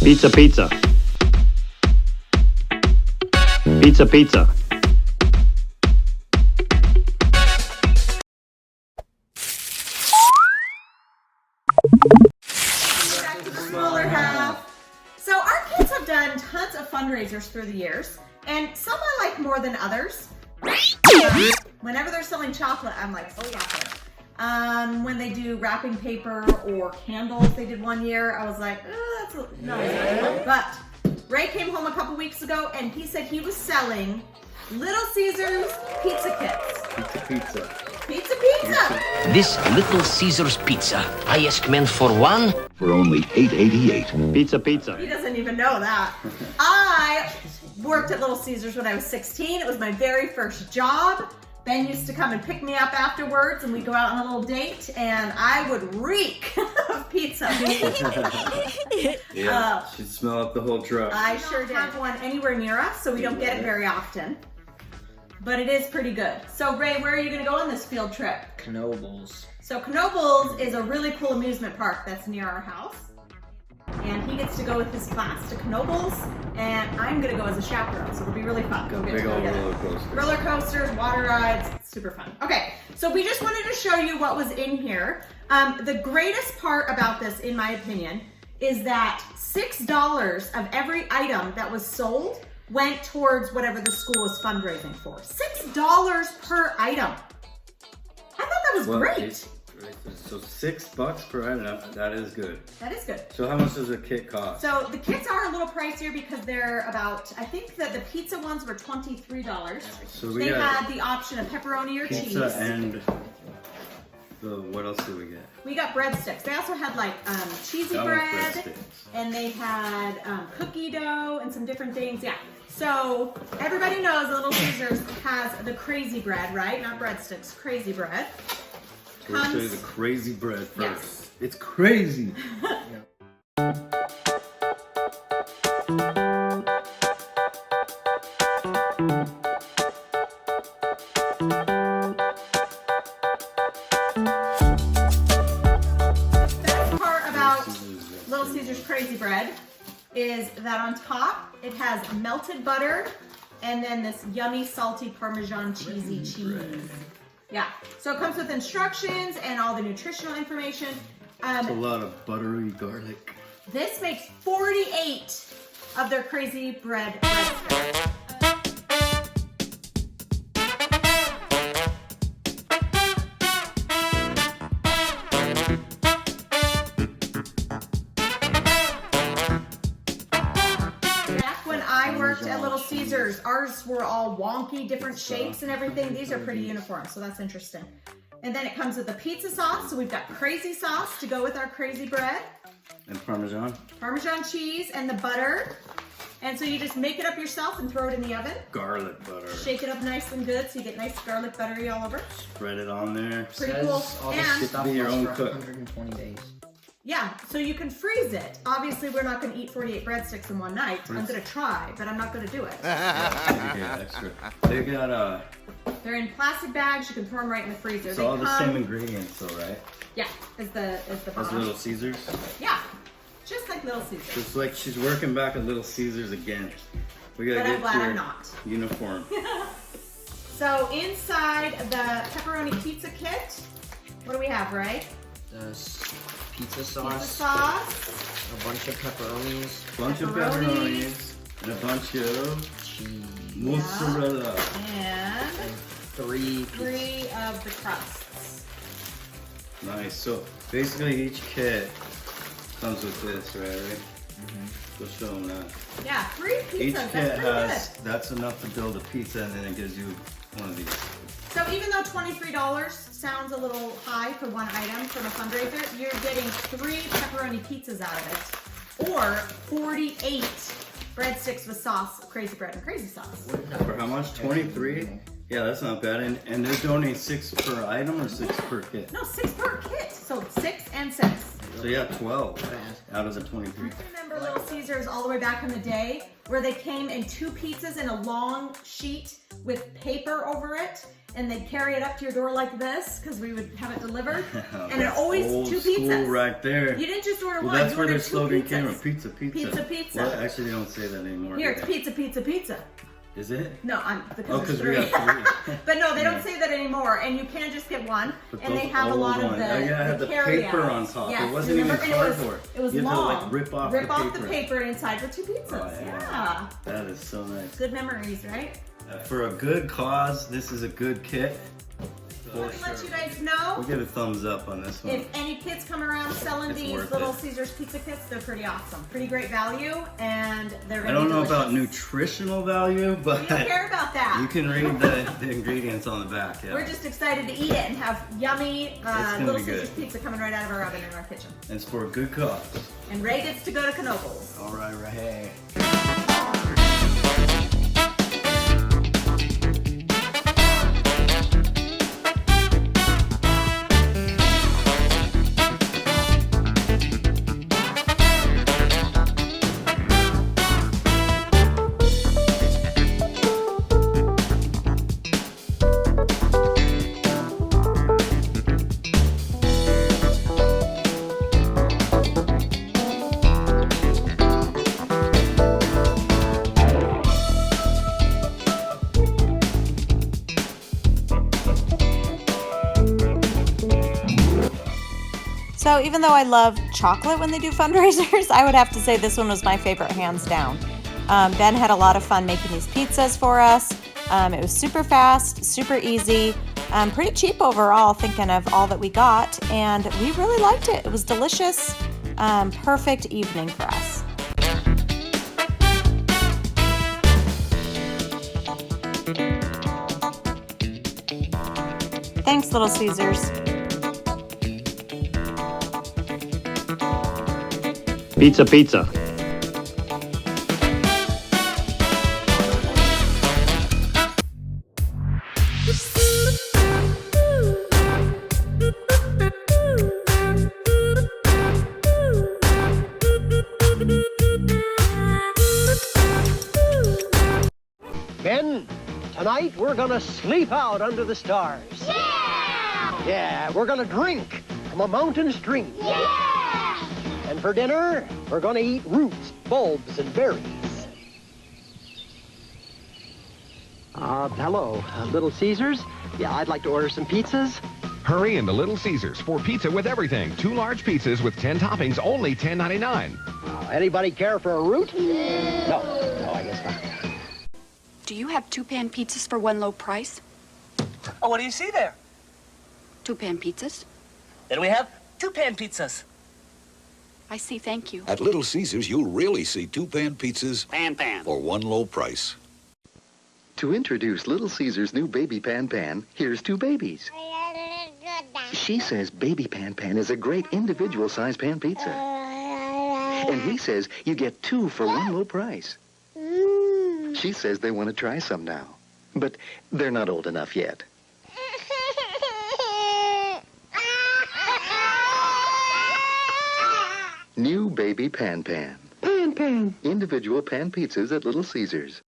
Pizza, pizza. Pizza, pizza. Back to the smaller half. So our kids have done tons of fundraisers through the years, and some I like more than others. Whenever they're selling chocolate, I'm like, oh yeah. When they do wrapping paper or candles, they did one year, I was like, oh, that's not as much. But Ray came home a couple weeks ago and he said he was selling Little Caesars pizza kits. Pizza, pizza. Pizza, pizza. This Little Caesars pizza, I ask men for one. For only $8.88. Pizza, pizza. He doesn't even know that. I worked at Little Caesars when I was 16. It was my very first job. Ben used to come and pick me up afterwards and we'd go out on a little date and I would reek of pizza. Yeah, she'd smell up the whole truck. I sure did. Have one anywhere near us, so we don't get it very often. But it is pretty good. So Ray, where are you gonna go on this field trip? Knobles. So Knobles is a really cool amusement park that's near our house. And he gets to go with his class to Knobles, and I'm gonna go as a chaperone, so it'll be really fun. Go get Big to go old together. roller coaster. Roller coasters, water rides, super fun. Okay, so we just wanted to show you what was in here. The greatest part about this, in my opinion, is that $6 of every item that was sold went towards whatever the school was fundraising for. $6 per item. I thought that was great. So $6 per item, that is good. That is good. So how much does a kit cost? So the kits are a little pricier because they're about, I think that the pizza ones were $23. So we They got had the option of pepperoni or cheese. pizza and what else did we get? We got breadsticks. They also had like cheesy That was bread, breadsticks. and they had cookie dough and some different things. Yeah. So everybody knows Little Caesars has the crazy bread, right? Not breadsticks, crazy bread. So we'll show you the crazy bread first. Yes. It's crazy. Little Caesars crazy bread is that on top it has melted butter and then this yummy salty Parmesan cheesy cheese. Yeah, so it comes with instructions and all the nutritional information. It's a lot of buttery garlic. This makes 48 of their crazy bread breadsticks. At Little Caesars, ours were all wonky, different shapes and everything. These are pretty uniform, so that's interesting. And then it comes with a pizza sauce, so we've got crazy sauce to go with our crazy bread. And Parmesan. Parmesan cheese and the butter. And so you just make it up yourself and throw it in the oven. Garlic butter. Shake it up nice and good so you get nice garlic buttery all over. Spread it on there. Pretty cool. All this And stuff be your own for cook. 120 days. yeah, so you can freeze it. Obviously, we're not going to eat 48 breadsticks in one night. I'm going to try, but I'm not going to do it. Yeah, extra. They got They're in plastic bags. You can throw them right in the freezer. it's They all the come- same ingredients though, right? Yeah, is the As bottom. Little Caesars. Yeah, just like Little Caesars. It's like she's working back at Little Caesars again. We gotta But I'm get glad your I'm not. uniform. So inside the pepperoni pizza kit, what do we have, Ray? The pizza Pizza sauce, sauce, a bunch of pepperonis, Bunch of pepperonis and a bunch of cheese, mozzarella. and three of the crusts. Nice. So basically each kit comes with this, right? We'll show them that. Yeah, 3 pizzas. Each That's kit pretty has, good. that's enough to build a pizza, and then it gives you one of these. So even though $23 sounds a little high for one item from a fundraiser, you're getting 3 pepperoni pizzas out of it, or 48 breadsticks with sauce, crazy bread and crazy sauce. For how much? 23? Yeah, that's not bad. And they're donating 6 per item or 6 per kit? No, 6 per kit. So 6 and 6. So So yeah, 12 out of the 23. Remember Little Caesars all the way back in the day where they came in 2 pizzas in a long sheet with paper over it, and they'd carry it up to your door like this because we would have it delivered, and it always Old 2 school pizzas. right there. You didn't just order Well, one. that's you where their ordered 2 slogan pizzas. came from. Pizza, pizza. Pizza, pizza. Well, actually, they don't say that anymore. Here, do it's they? pizza, pizza, pizza. Is it? No, Oh, because because there's we 3. got 3. But no, they don't say that anymore, and you can just get one. But And they those have a lot old of ones. the, Oh, yeah, it had the carry paper outs. on top. Yes, It wasn't even remember? And cardboard. It was You had to, long. like, rip off the the paper. paper, and inside were 2 pizzas. Oh, Yeah. That is so nice. Good memories, right? For a good cause, this is a good kit. I want to let you guys know. We'll give a thumbs up on this one. If any kids come around selling It's these worth Little it. Caesars pizza kits, they're pretty awesome. Pretty great value, and they're really I don't know delicious. about nutritional value, but We don't care about that. you can read the ingredients on the back. Yeah. We're just excited to eat it and have yummy gonna Little be Caesars good. pizza coming right out of our oven in our kitchen. And it's for a good cause. And Ray gets to go to Knobles. All right, right. So even though I love chocolate when they do fundraisers, I would have to say this one was my favorite, hands down. Ben had a lot of fun making these pizzas for us. It was super fast, super easy, pretty cheap overall, thinking of all that we got, and we really liked it. It was delicious, perfect evening for us. Thanks, Little Caesars. Pizza, pizza. Ben, tonight we're gonna sleep out under the stars. Yeah! Yeah, we're gonna drink from a mountain stream. Yeah! And for dinner, we're gonna eat roots, bulbs, and berries. Hello, Little Caesars. Yeah, I'd like to order some pizzas. Hurry into Little Caesars for pizza with everything. 2 large pizzas with 10 toppings, only $10.99. Anybody care for a root? No, I guess not. Do you have 2-pan pizzas for one low price? Oh, what do you see there? 2-pan pizzas? Then we have 2-pan pizzas. I see, thank you. At Little Caesars, you'll really see 2-pan pizzas Pan. for one low price. To introduce Little Caesar's new Baby Pan Pan, here's 2 babies. She says Baby Pan Pan is a great individual-sized pan pizza. And he says you get 2 for one low price. She says they want to try some now, but they're not old enough yet. New Baby Pan Pan. Pan. Individual pan pizzas at Little Caesars.